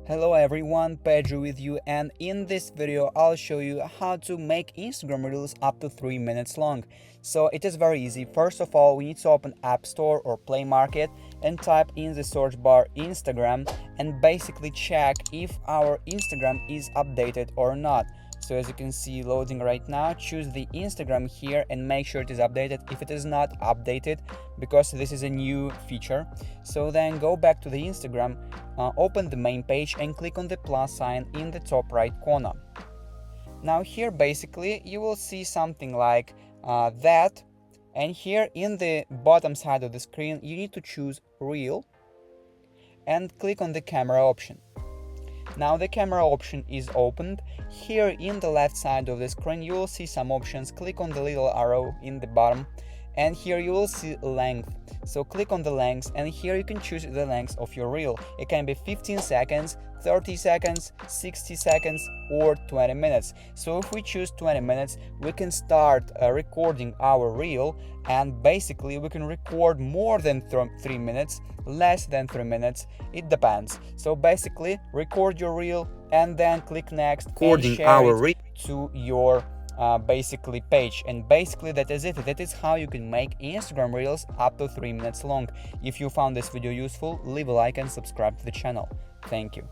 Hello everyone, Pedro with you, and in this video I'll show you how to make Instagram Reels up to 3 minutes long. So it is very easy. First of all, we need to open App Store or Play Market and type in the search bar Instagram and basically check if our Instagram is updated or not. So as you can see, loading right now, choose the Instagram here and make sure it is updated if it is not updated, because this is a new feature. So then go back to the Instagram, open the main page and click on the plus sign in the top right corner. Now here basically you will see something like that, and here in the bottom side of the screen you need to choose Reel and click on the camera option. Now the camera option is opened. Here in the left side of the screen you will see some options. Click on the little arrow in the bottom and here you will see length. So click on the length and here you can choose the length of your reel. It can be 15 seconds, 30 seconds, 60 seconds or 20 minutes. So if we choose 20 minutes, we can start recording our reel, and basically we can record more than 3 minutes, less than 3 minutes, it depends. So basically record your reel and then click next and share it to your basically page, and basically that is it. That is how you can make Instagram Reels up to 3 minutes long. If you found this video useful, leave a like and subscribe to the channel. Thank you.